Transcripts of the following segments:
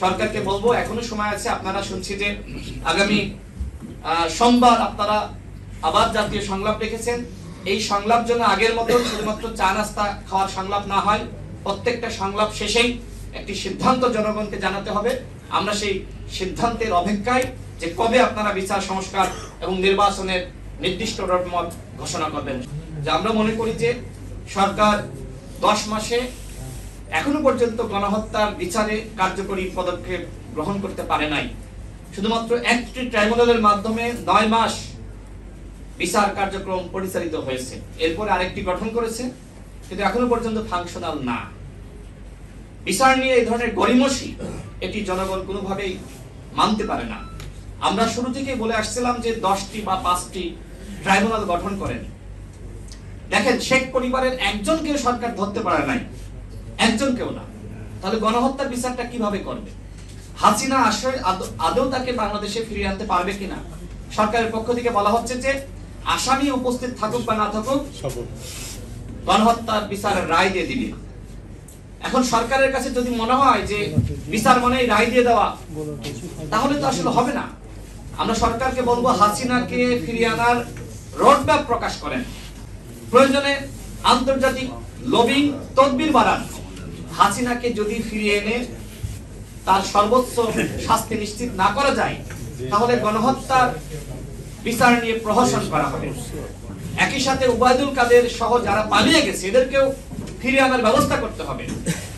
সরকারকে বলবো এখনো সময় আছে। আপনারা শুনছি যে আগামী সোমবার আপনারা আবার জাতীয় সংলাপ রেখেছেন। এই সংলাপ যেন আগের মতো শুধুমাত্র চা নাস্তা খাওয়ার সংলাপ না হয়, প্রত্যেকটা সংলাপ শেষেই একটি সিদ্ধান্ত জনগণকে জানাতে হবে। আমরা সেই সিদ্ধান্তের অপেক্ষায় যে কবে আপনারা বিচার সংস্কার এবং নির্বাচনের নির্দিষ্ট রোডম্যাপ ঘোষণা করবেন। যে আমরা মনে করি যে সরকার 10 মাসে এখনো পর্যন্ত গণহত্যার বিচারে কার্যকরী পদক্ষেপ গ্রহণ করতে পারে নাই। শুধুমাত্র একটি ট্রাইব্যুনালের মাধ্যমে 9 মাস বিচার কার্যক্রম পরিচালিত হয়েছে। এরপরে আরেকটি গঠন করেছে, কিন্তু এখনো পর্যন্ত ফাংশনাল না। বিচার নিয়ে এই ধরনের গড়িমসি এটি জনগণ কোনোভাবেই মানতে পারে না। আমরা শুরু থেকেই বলে আসছিলাম যে 10টি বা 5টি ট্রাইব্যুনাল গঠন করেন। দেখেন, শেখ পরিবারের একজনকে সরকার ধরতে পারে নাই, একজনকেও না। তাহলে গণহত্যার বিচারটা কিভাবে করবে? হাসিনা আদৌ তাকে বাংলাদেশে ফিরিয়ে আনতে পারবে কিনা? সরকারের পক্ষ থেকে বলা হচ্ছে যে আসামি উপস্থিত থাকুক বা না থাকুক, গণহত্যার বিচারের রায় দিয়ে দিবে। এখন সরকারের কাছে যদি মনে হয় যে বিচার মানেই রায় দিয়ে দেওয়া, তাহলে তো আসলে হবে না। আমরা সরকারকে বলবো হাসিনাকে ফিরিয়ে আনার রোডম্যাপ প্রকাশ করেন। প্রয়োজনে আন্তর্জাতিক লবিং তদবির বাড়ান। হাসিনাকে যদি ফিরিয়ে এনে তার সর্বোচ্চ শাস্তি নিশ্চিত না করা যায়, তাহলে গণহত্যার বিচার নিয়ে প্রহসন করা হবে। একই সাথে ওবায়দুল কাদের সহ যারা পালিয়ে গেছে এদেরকেও ফিরিয়ে আনার ব্যবস্থা করতে হবে।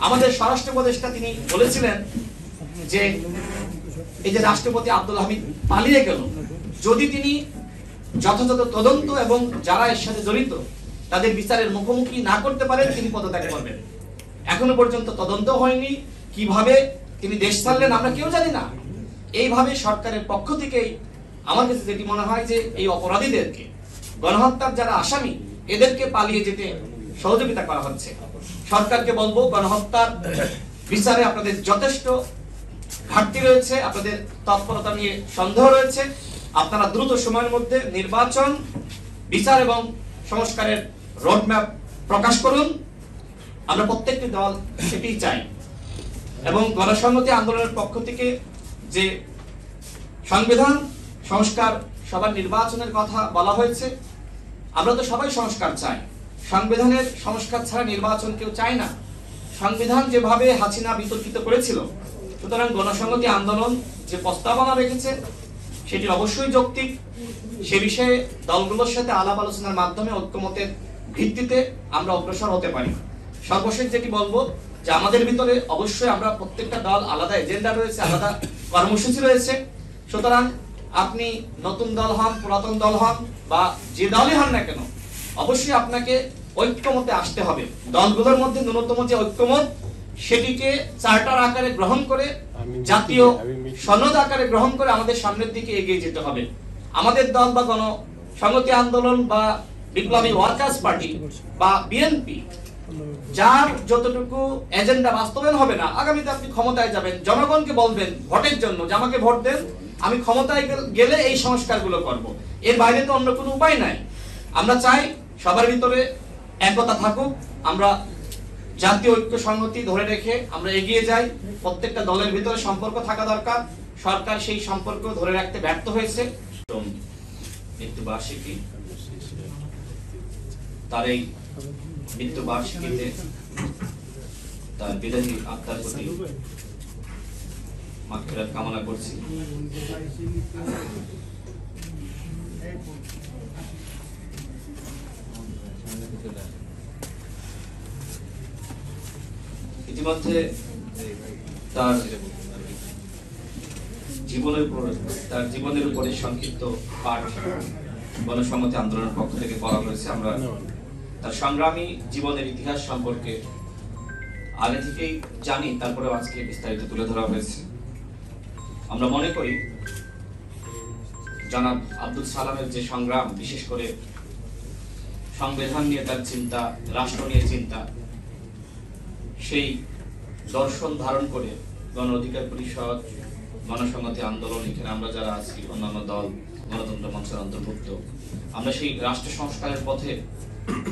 আমাদের স্বরাষ্ট্র উপদেষ্টা তিনি বলেছিলেন যে এই যে রাষ্ট্রপতি আব্দুল হামিদ পালিয়ে গেল, যদি তিনি যথাযথ তদন্ত এবং যারা এর সাথে জড়িত তাদের বিচারের মুখোমুখি না করতে পারেন, তিনি পদত্যাগ করবেন। এখনো পর্যন্ত তদন্ত হয়নি, কিভাবে তিনি দেশ ছাড়লেন আমরা কেউ জানি না। এইভাবে সরকারের পক্ষ থেকেই আমার কাছে যেটি মনে হয় যে এই অপরাধীদেরকে, গণহত্যার যারা আসামি, এদেরকে পালিয়ে যেতে সহযোগিতা করা হচ্ছে। সরকারকে বলবো গণহত্যার বিচারে আপনাদের যথেষ্ট ঘাটতি রয়েছে, আপনাদের তৎপরতা নিয়ে সন্দেহ রয়েছে। আপনারা দ্রুত সময়ের মধ্যে নির্বাচন, বিচার এবং সংস্কারের রোডম্যাপ প্রকাশ করুন। আমরা প্রত্যেকটি দল সেটি চাই। এবং গণসংহতি আন্দোলনের পক্ষ থেকে যে সংবিধান সংস্কার সবার নির্বাচনের কথা বলা হয়েছে, আমরা তো সবাই সংস্কার চাই। সংবিধানের সংস্কার ছাড়া নির্বাচন কেউ চায় না। সংবিধান যেভাবে হাসিনা বিতর্কিত করেছিল, সুতরাং গণসংহতি আন্দোলন যে প্রস্তাবনা রেখেছে সেটি অবশ্যই যৌক্তিক। সে বিষয়ে দলগুলোর সাথে আলাপ আলোচনার মাধ্যমে ঐক্যমতের ভিত্তিতে আমরা অগ্রসর হতে পারি। সর্বশেষ যেটি বলবো যে আমাদের ভিতরে অবশ্যই আমরা প্রত্যেকটা দল আলাদা এজেন্ডা রয়েছে, আলাদা কর্মসূচি রয়েছে। সুতরাং আপনি নতুন দল হন, পুরাতন দল হন বা যে দলই হন না কেন, অবশ্যই আপনাকে ঐক্যমতে আসতে হবে। দলগুলোর মধ্যে ন্যূনতম যে ঐক্যমত, সেটিকে চার্টার আকারে গ্রহণ করে, জাতীয় সনদ আকারে গ্রহণ করে আমাদের সামনের দিকে এগিয়ে যেতে হবে। আমাদের দল বা গণসংহতি আন্দোলন বা বিপ্লবী ওয়ার্কার্স পার্টি বা বিএনপি, যার যতটুকু এজেন্ডা বাস্তবায়ন হবে না, আগামীতে আপনি ক্ষমতায় যাবেন, জনগণকে বলবেন ভোটের জন্য যে আমাকে ভোট দেন, আমি ক্ষমতায় গেলে এই সংস্কারগুলো করব। এর বাইরে তো অন্য কোনো উপায় নাই। আমরা চাই সবার ভিতরে একতা থাকুক, আমরা জাতীয় ঐক্য সংহতি ধরে রেখে আমরা এগিয়ে যাই। প্রত্যেকটা দলের ভিতরে সম্পর্ক থাকা দরকার। সরকার সেই সম্পর্ক ধরে রাখতে ব্যর্থ হয়েছে। মৃত্যুবার্ষিকী, তার এই মৃত্যুবার্ষিকীতে তার বিদায়ী আত্মার প্রতি মাগফিরাত কামনা করছি। ইতিমধ্যে তার জীবনের উপরে সংক্ষিপ্ত পাঠ গণসংহতি আন্দোলনের পক্ষ থেকে করা হয়েছে। আমরা তার সংগ্রামী জীবনের ইতিহাস সম্পর্কে আগে থেকেই জানি, তারপরে আজকে বিস্তারিত তুলে ধরা হয়েছে। আমরা মনে করি জনাব আব্দুল সালামের যে সংগ্রাম, বিশেষ করে সংবিধান নিয়ে তার চিন্তা, রাষ্ট্র নিয়ে চিন্তা, সেই দর্শন ধারণ করে গণ অধিকার পরিষদ, গণসংহতি আন্দোলন, এখানে আমরা যারা আছি, অন্যান্য দল, গণতন্ত্র মঞ্চের অন্তর্ভুক্ত, আমরা সেই রাষ্ট্র সংস্কারের পথে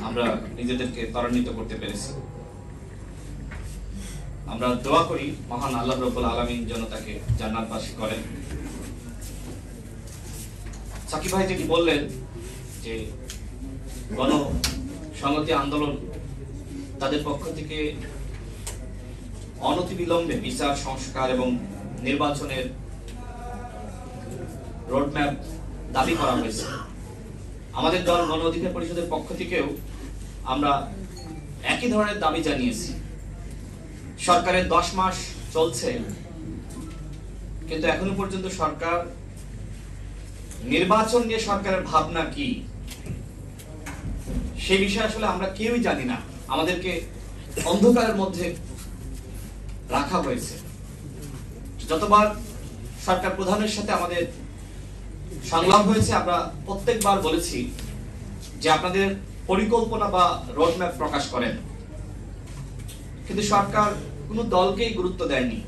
আমরা নিজেদেরকে ত্বরান্বিত করতে পেরেছি। আমরা দোয়া করি মহান আল্লাহ রাব্বুল আলামিন যেন তাকে জান্নাতবাসী করেন। সাকিব ভাই যেটি বললেন যে গণসংহতি আন্দোলন তাদের পক্ষ থেকে অনতিবিলম্বে বিচার সংস্কার এবং নির্বাচনের রোডম্যাপ দাবি করা হয়েছে। আমাদের দল গণ অধিকার পরিষদের পক্ষ থেকেও আমরা একই ধরনের দাবি জানিয়েছি। সরকারের 10 মাস চলছে, কিন্তু এখনো পর্যন্ত সরকার নির্বাচন নিয়ে সরকারের ভাবনা কি সেই বিষয়ে আসলে আমরা কেউই জানি না। আমাদেরকে অন্ধকারের মধ্যে রাখা হয়েছে। যতবার সরকার প্রধানের সাথে আমাদের সংলাপ হয়েছে, আমরা প্রত্যেকবার বলেছি যে আপনাদের পরিকল্পনা বা রোডম্যাপ প্রকাশ করেন, কিন্তু সরকার কোনো দলকেই গুরুত্ব দেয়নি।